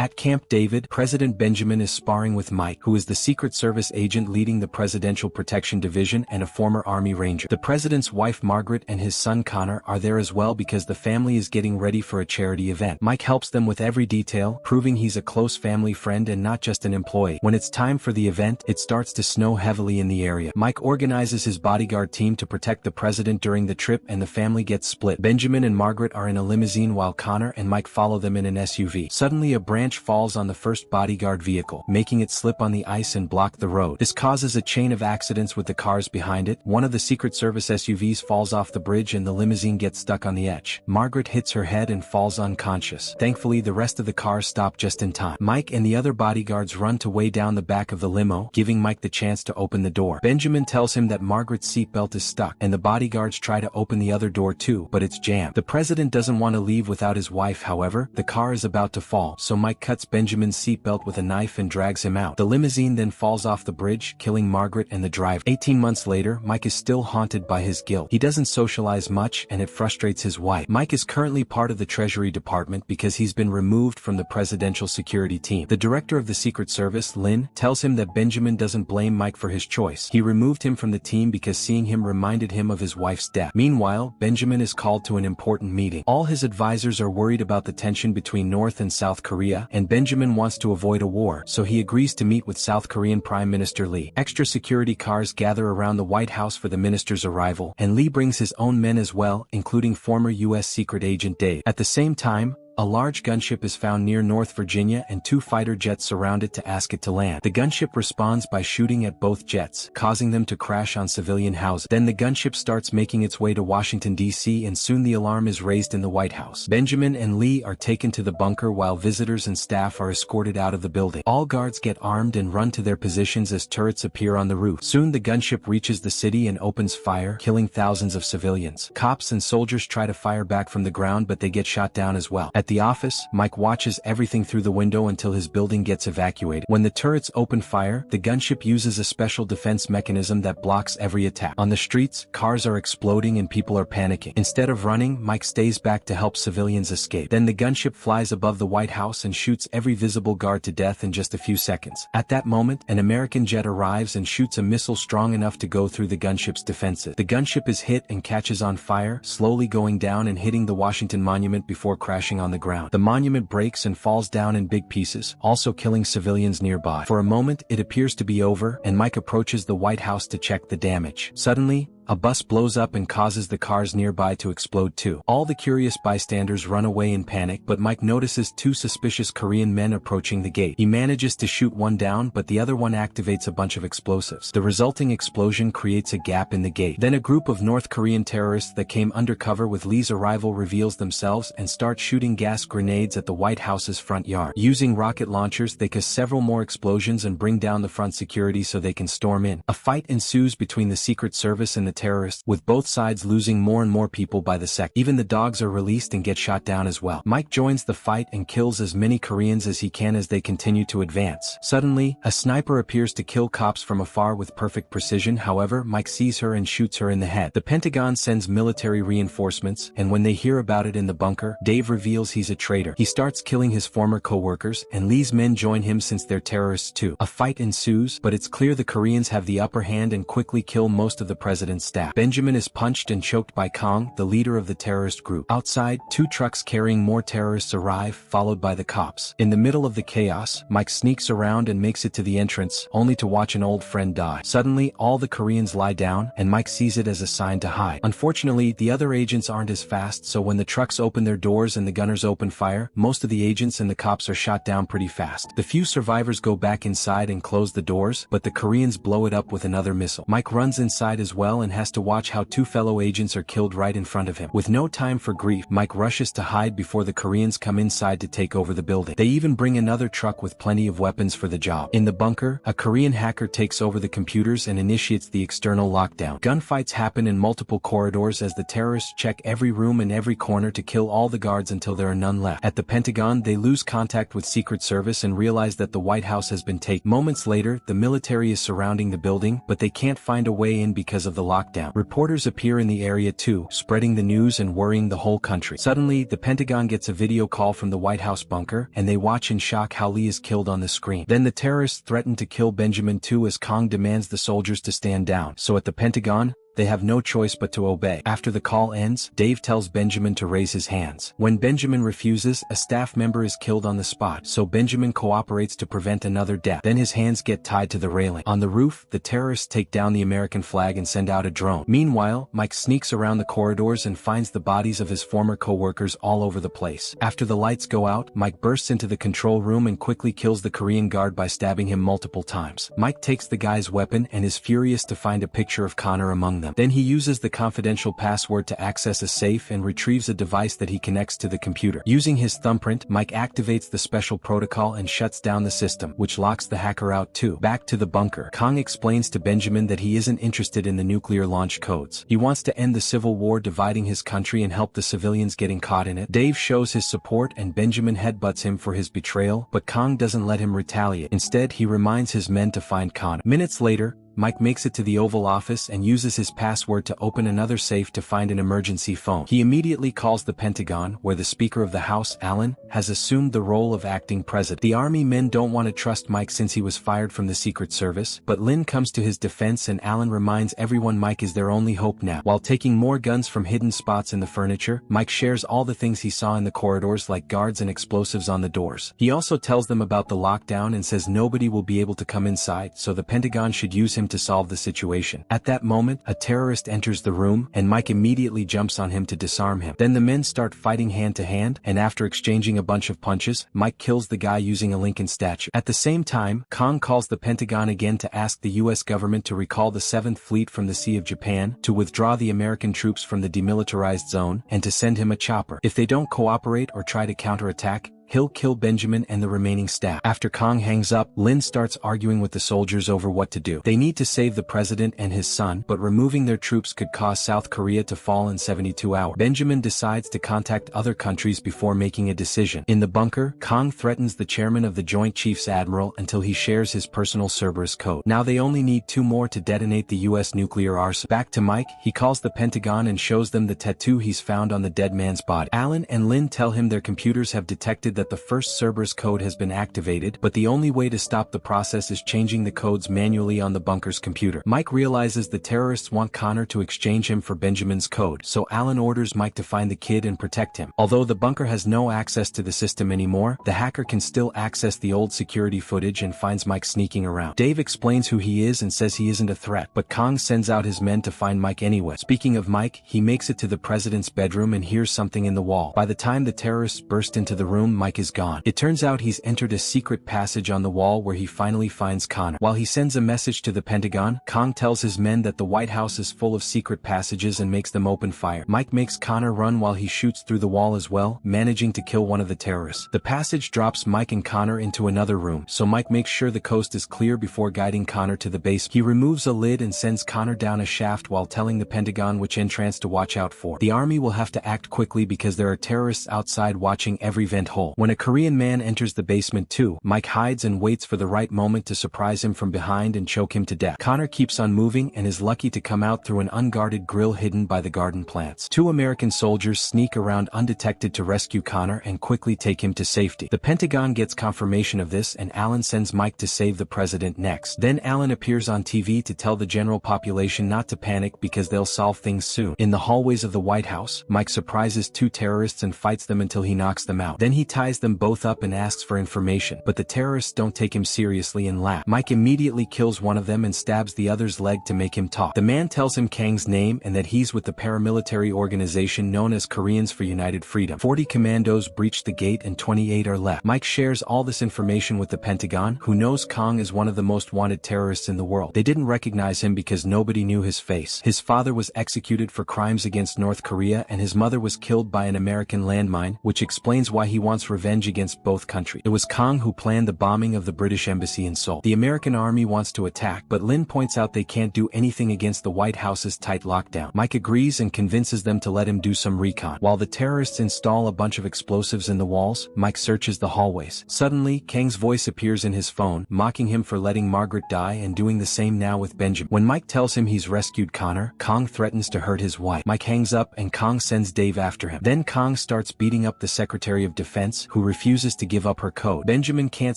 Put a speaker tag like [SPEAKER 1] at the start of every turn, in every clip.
[SPEAKER 1] At Camp David, President Benjamin is sparring with Mike, who is the Secret Service agent leading the Presidential Protection Division and a former Army Ranger. The president's wife Margaret and his son Connor are there as well because the family is getting ready for a charity event. Mike helps them with every detail, proving he's a close family friend and not just an employee. When it's time for the event, it starts to snow heavily in the area. Mike organizes his bodyguard team to protect the president during the trip, and the family gets split. Benjamin and Margaret are in a limousine while Connor and Mike follow them in an SUV. Suddenly a branch falls on the first bodyguard vehicle, making it slip on the ice and block the road. This causes a chain of accidents with the cars behind it. One of the Secret Service SUVs falls off the bridge and the limousine gets stuck on the edge. Margaret hits her head and falls unconscious. Thankfully, the rest of the cars stop just in time. Mike and the other bodyguards run to way down the back of the limo, giving Mike the chance to open the door. Benjamin tells him that Margaret's seatbelt is stuck, and the bodyguards try to open the other door too, but it's jammed. The president doesn't want to leave without his wife. However, the car is about to fall, so Mike cuts Benjamin's seatbelt with a knife and drags him out. The limousine then falls off the bridge, killing Margaret and the driver. 18 months later, Mike is still haunted by his guilt. He doesn't socialize much, and it frustrates his wife. Mike is currently part of the Treasury Department because he's been removed from the presidential security team. The director of the Secret Service, Lynn, tells him that Benjamin doesn't blame Mike for his choice. He removed him from the team because seeing him reminded him of his wife's death. Meanwhile, Benjamin is called to an important meeting. All his advisors are worried about the tension between North and South Korea, and Benjamin wants to avoid a war, so he agrees to meet with South Korean Prime Minister Lee. Extra security cars gather around the White House for the minister's arrival, and Lee brings his own men as well, including former U.S. Secret Agent Dave. At the same time, a large gunship is found near North Virginia and 2 fighter jets surround it to ask it to land. The gunship responds by shooting at both jets, causing them to crash on civilian houses. Then the gunship starts making its way to Washington, D.C., and soon the alarm is raised in the White House. Benjamin and Lee are taken to the bunker while visitors and staff are escorted out of the building. All guards get armed and run to their positions as turrets appear on the roof. Soon the gunship reaches the city and opens fire, killing thousands of civilians. Cops and soldiers try to fire back from the ground, but they get shot down as well. At the office, Mike watches everything through the window until his building gets evacuated. When the turrets open fire, the gunship uses a special defense mechanism that blocks every attack. On the streets, cars are exploding and people are panicking. Instead of running, Mike stays back to help civilians escape. Then the gunship flies above the White House and shoots every visible guard to death in just a few seconds. At that moment, an American jet arrives and shoots a missile strong enough to go through the gunship's defenses. The gunship is hit and catches on fire, slowly going down and hitting the Washington Monument before crashing on the ground. The monument breaks and falls down in big pieces, also killing civilians nearby. For a moment, it appears to be over, and Mike approaches the White House to check the damage. Suddenly, a bus blows up and causes the cars nearby to explode too. All the curious bystanders run away in panic, but Mike notices 2 suspicious Korean men approaching the gate. He manages to shoot one down, but the other one activates a bunch of explosives. The resulting explosion creates a gap in the gate. Then a group of North Korean terrorists that came undercover with Lee's arrival reveals themselves and start shooting gas grenades at the White House's front yard. Using rocket launchers, they cause several more explosions and bring down the front security so they can storm in. A fight ensues between the Secret Service and the terrorists, with both sides losing more and more people by the second. Even the dogs are released and get shot down as well. Mike joins the fight and kills as many Koreans as he can as they continue to advance. Suddenly, a sniper appears to kill cops from afar with perfect precision. However, Mike sees her and shoots her in the head. The Pentagon sends military reinforcements, and when they hear about it in the bunker, Dave reveals he's a traitor. He starts killing his former co-workers, and Lee's men join him since they're terrorists too. A fight ensues, but it's clear the Koreans have the upper hand and quickly kill most of the president's staff. Benjamin is punched and choked by Kong, the leader of the terrorist group. Outside, 2 trucks carrying more terrorists arrive, followed by the cops. In the middle of the chaos, Mike sneaks around and makes it to the entrance, only to watch an old friend die. Suddenly, all the Koreans lie down, and Mike sees it as a sign to hide. Unfortunately, the other agents aren't as fast, so when the trucks open their doors and the gunners open fire, most of the agents and the cops are shot down pretty fast. The few survivors go back inside and close the doors, but the Koreans blow it up with another missile. Mike runs inside as well and has to watch how 2 fellow agents are killed right in front of him. With no time for grief, Mike rushes to hide before the Koreans come inside to take over the building. They even bring another truck with plenty of weapons for the job. In the bunker, a Korean hacker takes over the computers and initiates the external lockdown. Gunfights happen in multiple corridors as the terrorists check every room and every corner to kill all the guards until there are none left. At the Pentagon, they lose contact with Secret Service and realize that the White House has been taken. Moments later, the military is surrounding the building, but they can't find a way in because of the lockdown. lockdown. Reporters appear in the area too, spreading the news and worrying the whole country. Suddenly, the Pentagon gets a video call from the White House bunker, and they watch in shock how Lee is killed on the screen. Then the terrorists threaten to kill Benjamin too as Kong demands the soldiers to stand down. So at the Pentagon, they have no choice but to obey. After the call ends, Dave tells Benjamin to raise his hands. When Benjamin refuses, a staff member is killed on the spot, so Benjamin cooperates to prevent another death. Then his hands get tied to the railing. On the roof, the terrorists take down the American flag and send out a drone. Meanwhile, Mike sneaks around the corridors and finds the bodies of his former co-workers all over the place. After the lights go out, Mike bursts into the control room and quickly kills the Korean guard by stabbing him multiple times. Mike takes the guy's weapon and is furious to find a picture of Connor among them. Then he uses the confidential password to access a safe and retrieves a device that he connects to the computer. Using his thumbprint, Mike activates the special protocol and shuts down the system, which locks the hacker out too. Back to the bunker, Kong explains to Benjamin that he isn't interested in the nuclear launch codes. He wants to end the civil war dividing his country and help the civilians getting caught in it. Dave shows his support and Benjamin headbutts him for his betrayal, but Kong doesn't let him retaliate. Instead, he reminds his men to find Connor. Minutes later, Mike makes it to the Oval Office and uses his password to open another safe to find an emergency phone. He immediately calls the Pentagon, where the Speaker of the House, Allen, has assumed the role of acting president. The army men don't want to trust Mike since he was fired from the Secret Service, but Lynn comes to his defense and Allen reminds everyone Mike is their only hope now. While taking more guns from hidden spots in the furniture, Mike shares all the things he saw in the corridors like guards and explosives on the doors. He also tells them about the lockdown and says nobody will be able to come inside, so the Pentagon should use him to solve the situation. At that moment, a terrorist enters the room, and Mike immediately jumps on him to disarm him. Then the men start fighting hand to hand, and after exchanging a bunch of punches, Mike kills the guy using a Lincoln statue. At the same time, Kong calls the Pentagon again to ask the US government to recall the 7th Fleet from the Sea of Japan, to withdraw the American troops from the demilitarized zone, and to send him a chopper. If they don't cooperate or try to counterattack, he'll kill Benjamin and the remaining staff. After Kong hangs up, Lin starts arguing with the soldiers over what to do. They need to save the president and his son, but removing their troops could cause South Korea to fall in 72 hours. Benjamin decides to contact other countries before making a decision. In the bunker, Kong threatens the chairman of the Joint Chiefs Admiral until he shares his personal Cerberus code. Now they only need 2 more to detonate the US nuclear arsenal. Back to Mike, he calls the Pentagon and shows them the tattoo he's found on the dead man's body. Alan and Lin tell him their computers have detected that the first Cerberus code has been activated, but the only way to stop the process is changing the codes manually on the bunker's computer. Mike realizes the terrorists want Connor to exchange him for Benjamin's code, so Alan orders Mike to find the kid and protect him. Although the bunker has no access to the system anymore, the hacker can still access the old security footage and finds Mike sneaking around. Dave explains who he is and says he isn't a threat, but Kong sends out his men to find Mike anyway. Speaking of Mike, he makes it to the president's bedroom and hears something in the wall. By the time the terrorists burst into the room, Mike is gone. It turns out he's entered a secret passage on the wall where he finally finds Connor. While he sends a message to the Pentagon, Kong tells his men that the White House is full of secret passages and makes them open fire. Mike makes Connor run while he shoots through the wall as well, managing to kill one of the terrorists. The passage drops Mike and Connor into another room, so Mike makes sure the coast is clear before guiding Connor to the base. He removes a lid and sends Connor down a shaft while telling the Pentagon which entrance to watch out for. The army will have to act quickly because there are terrorists outside watching every vent hole. When a Korean man enters the basement too, Mike hides and waits for the right moment to surprise him from behind and choke him to death. Connor keeps on moving and is lucky to come out through an unguarded grill hidden by the garden plants. 2 American soldiers sneak around undetected to rescue Connor and quickly take him to safety. The Pentagon gets confirmation of this and Alan sends Mike to save the president next. Then Alan appears on TV to tell the general population not to panic because they'll solve things soon. In the hallways of the White House, Mike surprises 2 terrorists and fights them until he knocks them out. Then he ties them both up and asks for information, but the terrorists don't take him seriously and laugh. Mike immediately kills one of them and stabs the other's leg to make him talk. The man tells him Kang's name and that he's with the paramilitary organization known as Koreans for United Freedom. 40 commandos breach the gate and 28 are left. Mike shares all this information with the Pentagon, who knows Kong is one of the most wanted terrorists in the world. They didn't recognize him because nobody knew his face. His father was executed for crimes against North Korea and his mother was killed by an American landmine, which explains why he wants revenge against both countries. It was Kong who planned the bombing of the British embassy in Seoul. The American army wants to attack, but Lin points out they can't do anything against the White House's tight lockdown. Mike agrees and convinces them to let him do some recon. While the terrorists install a bunch of explosives in the walls, Mike searches the hallways. Suddenly, Kang's voice appears in his phone, mocking him for letting Margaret die and doing the same now with Benjamin. When Mike tells him he's rescued Connor, Kong threatens to hurt his wife. Mike hangs up and Kong sends Dave after him. Then Kong starts beating up the Secretary of Defense, who refuses to give up her code. Benjamin can't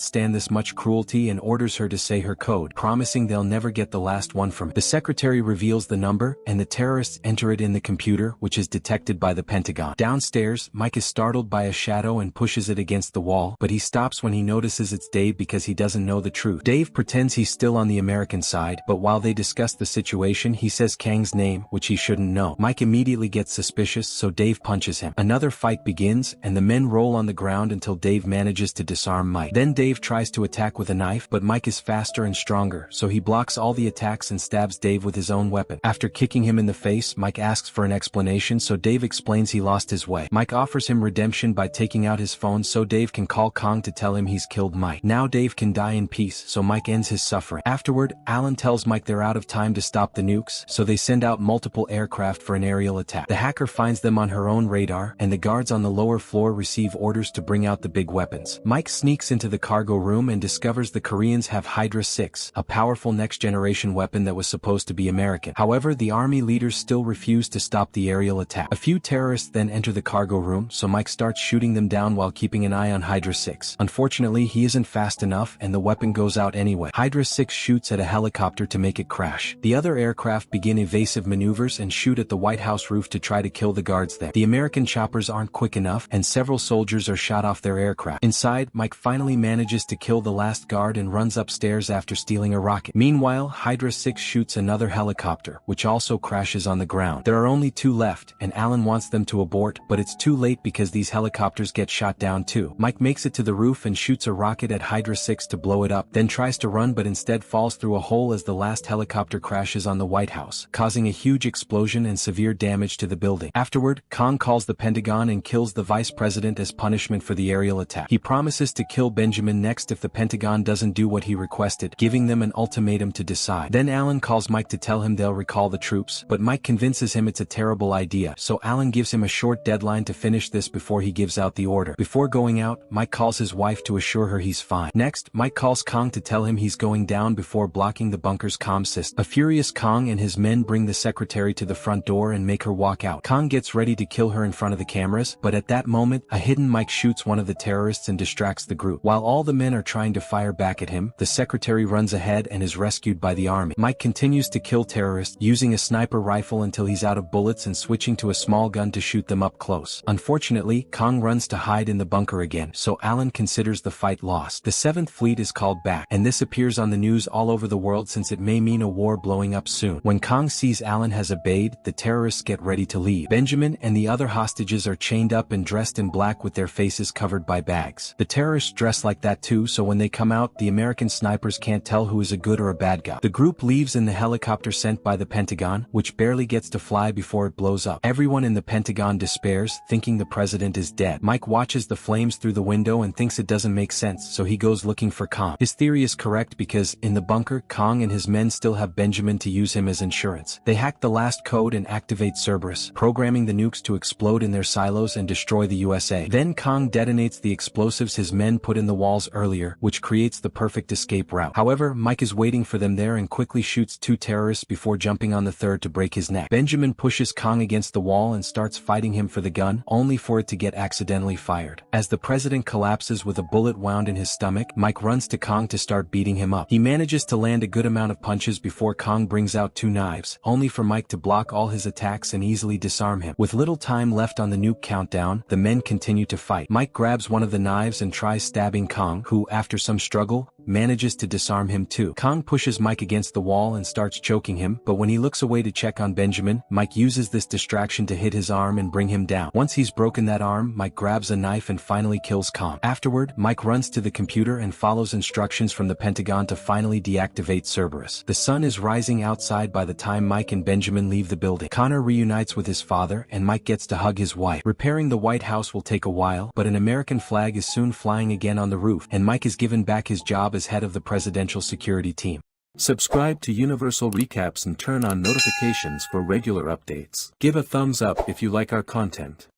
[SPEAKER 1] stand this much cruelty and orders her to say her code, promising they'll never get the last one from him. The secretary reveals the number, and the terrorists enter it in the computer, which is detected by the Pentagon. Downstairs, Mike is startled by a shadow and pushes it against the wall, but he stops when he notices it's Dave because he doesn't know the truth. Dave pretends he's still on the American side, but while they discuss the situation, he says Kang's name, which he shouldn't know. Mike immediately gets suspicious, so Dave punches him. Another fight begins, and the men roll on the ground until Dave manages to disarm Mike. Then Dave tries to attack with a knife, but Mike is faster and stronger, so he blocks all the attacks and stabs Dave with his own weapon. After kicking him in the face, Mike asks for an explanation, so Dave explains he lost his way. Mike offers him redemption by taking out his phone so Dave can call Kong to tell him he's killed Mike. Now Dave can die in peace, so Mike ends his suffering. Afterward, Alan tells Mike they're out of time to stop the nukes, so they send out multiple aircraft for an aerial attack. The hacker finds them on her own radar, and the guards on the lower floor receive orders to bring out the big weapons. Mike sneaks into the cargo room and discovers the Koreans have Hydra 6, a powerful next-generation weapon that was supposed to be American. However, the army leaders still refuse to stop the aerial attack. A few terrorists then enter the cargo room, so Mike starts shooting them down while keeping an eye on Hydra 6. Unfortunately, he isn't fast enough, and the weapon goes out anyway. Hydra 6 shoots at a helicopter to make it crash. The other aircraft begin evasive maneuvers and shoot at the White House roof to try to kill the guards there. The American choppers aren't quick enough, and several soldiers are shot off their aircraft. Inside, Mike finally manages to kill the last guard and runs upstairs after stealing a rocket. Meanwhile, Hydra 6 shoots another helicopter, which also crashes on the ground. There are only 2 left, and Alan wants them to abort, but it's too late because these helicopters get shot down too. Mike makes it to the roof and shoots a rocket at Hydra 6 to blow it up, then tries to run but instead falls through a hole as the last helicopter crashes on the White House, causing a huge explosion and severe damage to the building. Afterward, Kong calls the Pentagon and kills the vice president as punishment for the aerial attack. He promises to kill Benjamin next if the Pentagon doesn't do what he requested, giving them an ultimatum to decide. Then Alan calls Mike to tell him they'll recall the troops, but Mike convinces him it's a terrible idea, so Alan gives him a short deadline to finish this before he gives out the order. Before going out, Mike calls his wife to assure her he's fine. Next, Mike calls Kong to tell him he's going down before blocking the bunker's comm system. A furious Kong and his men bring the secretary to the front door and make her walk out. Kong gets ready to kill her in front of the cameras, but at that moment, a hidden Mike shoots one of the terrorists and distracts the group. While all the men are trying to fire back at him, the secretary runs ahead and is rescued by the army. Mike continues to kill terrorists, using a sniper rifle until he's out of bullets and switching to a small gun to shoot them up close. Unfortunately, Kong runs to hide in the bunker again, so Alan considers the fight lost. The 7th Fleet is called back, and this appears on the news all over the world since it may mean a war blowing up soon. When Kong sees Alan has obeyed, the terrorists get ready to leave. Benjamin and the other hostages are chained up and dressed in black with their faces covered by bags. The terrorists dress like that too, so when they come out, the American snipers can't tell who is a good or a bad guy. The group leaves in the helicopter sent by the Pentagon, which barely gets to fly before it blows up. Everyone in the Pentagon despairs, thinking the president is dead. Mike watches the flames through the window and thinks it doesn't make sense, so he goes looking for Kong. His theory is correct because, in the bunker, Kong and his men still have Benjamin to use him as insurance. They hack the last code and activate Cerberus, programming the nukes to explode in their silos and destroy the USA. Then Kong detonates the explosives his men put in the walls earlier, which creates the perfect escape route. However, Mike is waiting for them there and quickly shoots 2 terrorists before jumping on the third to break his neck. Benjamin pushes Kong against the wall and starts fighting him for the gun, only for it to get accidentally fired. As the president collapses with a bullet wound in his stomach, Mike runs to Kong to start beating him up. He manages to land a good amount of punches before Kong brings out 2 knives, only for Mike to block all his attacks and easily disarm him. With little time left on the nuke countdown, the men continue to fight. Mike grabs one of the knives and tries stabbing Kong, who, after some struggle, manages to disarm him too. Kong pushes Mike against the wall and starts choking him, but when he looks away to check on Benjamin, Mike uses this distraction to hit his arm and bring him down. Once he's broken that arm, Mike grabs a knife and finally kills Kong. Afterward, Mike runs to the computer and follows instructions from the Pentagon to finally deactivate Cerberus. The sun is rising outside by the time Mike and Benjamin leave the building. Connor reunites with his father and Mike gets to hug his wife. Repairing the White House will take a while, but an American flag is soon flying again on the roof, and Mike is given back his job as head of the presidential security team.
[SPEAKER 2] Subscribe to Universal Recaps and turn on notifications for regular updates. Give a thumbs up if you like our content.